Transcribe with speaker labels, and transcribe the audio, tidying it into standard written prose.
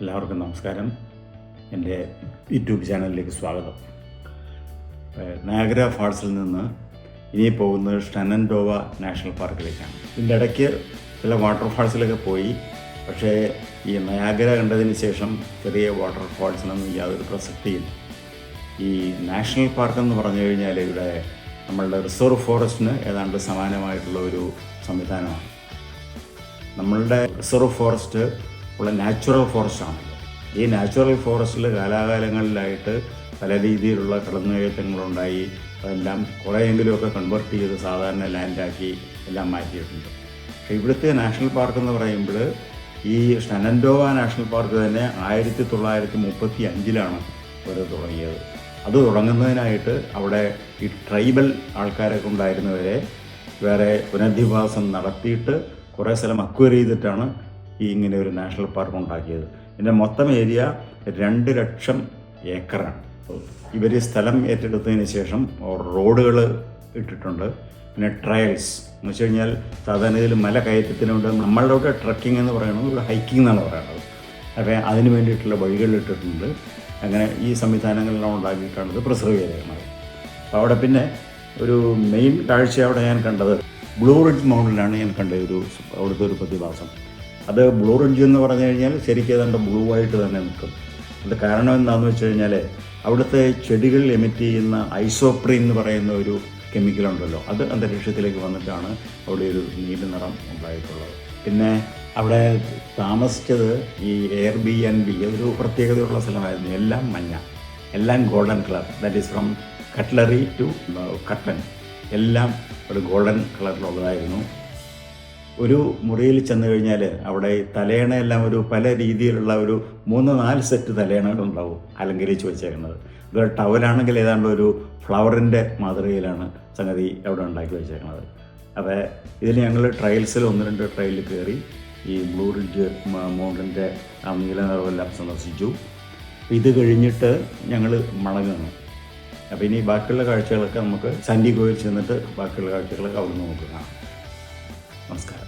Speaker 1: എല്ലാവർക്കും നമസ്കാരം. എൻ്റെ യൂട്യൂബ് ചാനലിലേക്ക് സ്വാഗതം. നയാഗ്ര ഫാൾസിൽ നിന്ന് ഇനി പോകുന്നത് ഷെനൻഡോവ നാഷണൽ പാർക്കിലേക്കാണ്. ഇതിൻ്റെ ഇടയ്ക്ക് ചില വാട്ടർഫാൾസിലൊക്കെ പോയി. പക്ഷേ ഈ നയാഗ്ര കണ്ടതിന് ശേഷം ചെറിയ വാട്ടർഫാൾസിനൊന്നും യാതൊരു പ്രസക്തിയില്ല. ഈ നാഷണൽ പാർക്കെന്ന് പറഞ്ഞു കഴിഞ്ഞാൽ ഇവിടെ നമ്മളുടെ റിസർവ് ഫോറസ്റ്റിന് ഏതാണ്ട് സമാനമായിട്ടുള്ള ഒരു സംവിധാനമാണ്. നമ്മളുടെ റിസർവ് ഫോറസ്റ്റ് ഉള്ള നാച്ചുറൽ ഫോറസ്റ്റാണല്ലോ. ഈ നാച്ചുറൽ ഫോറസ്റ്റിൽ കാലാകാലങ്ങളിലായിട്ട് പല രീതിയിലുള്ള കടന്നുകയറ്റങ്ങളുണ്ടായി. അതെല്ലാം കുറേയെങ്കിലുമൊക്കെ കൺവേർട്ട് ചെയ്ത് സാധാരണ ലാൻഡാക്കി എല്ലാം മാറ്റിയിട്ടുണ്ട്. പക്ഷേ ഇവിടുത്തെ നാഷണൽ പാർക്ക് എന്ന് പറയുമ്പോൾ ഈ ഷെനൻഡോവ നാഷണൽ പാർക്ക് തന്നെ 1935 അവർ തുടങ്ങിയത്. അത് തുടങ്ങുന്നതിനായിട്ട് അവിടെ ഈ ട്രൈബൽ ആൾക്കാരൊക്കെ ഉണ്ടായിരുന്നവരെ വേറെ പുനരധിവാസം നടത്തിയിട്ട് കുറേ സ്ഥലം അക്വയർ ചെയ്തിട്ടാണ് ഇങ്ങനെ ഒരു നാഷണൽ പാർക്ക് ഉണ്ടാക്കിയത്. ഇതിൻ്റെ മൊത്തം ഏരിയ 2 ലക്ഷം ഏക്കറാണ്. ഇവർ സ്ഥലം ഏറ്റെടുത്തതിന് ശേഷം റോഡുകൾ ഇട്ടിട്ടുണ്ട്. പിന്നെ ട്രയൽസ് എന്ന് വെച്ച് കഴിഞ്ഞാൽ സാധാരണ ഇതിൽ മല കയറ്റത്തിനുണ്ട്. നമ്മളുടെ ഇവിടെ ട്രക്കിംഗ് എന്ന് പറയുന്നത് ഇവിടെ ഹൈക്കിംഗ് എന്നാണ് പറയുന്നത്. അപ്പോൾ അതിന് വേണ്ടിയിട്ടുള്ള വഴികൾ ഇട്ടിട്ടുണ്ട്. അങ്ങനെ ഈ സംവിധാനങ്ങളെല്ലാം ഉണ്ടാക്കിയിട്ടാണ് ഇത് പ്രിസർവ് ചെയ്തേക്കുന്നത്. അപ്പോൾ അവിടെ പിന്നെ ഒരു മെയിൻ കാഴ്ച അവിടെ ഞാൻ കണ്ടത് ബ്ലൂ റിഡ്ജ് മൗണ്ടിലാണ് ഞാൻ കണ്ടത് അവിടുത്തെ ഒരു പ്രതിഭാസം. അത് ബ്ലൂ റിഡ്ജ് എന്ന് പറഞ്ഞു കഴിഞ്ഞാൽ ശരിക്കും ഏതാണ്ട് ബ്ലൂ ആയിട്ട് തന്നെ നിൽക്കും. അത് കാരണം എന്താണെന്ന് വെച്ച് കഴിഞ്ഞാൽ അവിടുത്തെ ചെടികൾ എമിറ്റ് ചെയ്യുന്ന ഐസോപ്രീൻ എന്ന് പറയുന്ന ഒരു കെമിക്കലുണ്ടല്ലോ, അത് അന്തരീക്ഷത്തിലേക്ക് വന്നിട്ടാണ് അവിടെ ഒരു നീല നിറം ഉണ്ടായിട്ടുള്ളത്. പിന്നെ അവിടെ താമസിച്ചത് ഈ Airbnb ഒരു പ്രത്യേകതയുള്ള സ്ഥലമായിരുന്നു. എല്ലാം മഞ്ഞ, എല്ലാം golden colour. That is from cutlery to കട്ടൻ എല്ലാം ഒരു ഗോൾഡൻ കളറിലുള്ളതായിരുന്നു. ഒരു മുറിയിൽ ചെന്ന് കഴിഞ്ഞാൽ അവിടെ തലയണയെല്ലാം ഒരു പല രീതിയിലുള്ള ഒരു 3-4 സെറ്റ് തലയണകളുണ്ടാവും അലങ്കരിച്ച് വെച്ചേക്കുന്നത്. ഇതൊരു ടവലാണെങ്കിൽ ഏതാണ്ട് ഒരു ഫ്ലവറിൻ്റെ മാതൃകയിലാണ് സംഗതി അവിടെ ഉണ്ടാക്കി വെച്ചേക്കുന്നത്. അപ്പോൾ ഇതിൽ ഞങ്ങൾ ട്രയൽസിൽ 1-2 ട്രയലിൽ കയറി ഈ ബ്ലൂ റിഡ്ജ് മൗണ്ടിൻ്റെ ആ നീല നിറമെല്ലാം സന്ദർശിച്ചു. ഇത് കഴിഞ്ഞിട്ട് ഞങ്ങൾ മടങ്ങുന്നു. അപ്പോൾ ഇനി ബാക്കിയുള്ള കാഴ്ചകളൊക്കെ നമുക്ക് സാൻഡിഗോയിൽ ചെന്നിട്ട് ബാക്കിയുള്ള കാഴ്ചകളൊക്കെ അവിടെ നിന്ന് നോക്കുക. നമസ്കാരം.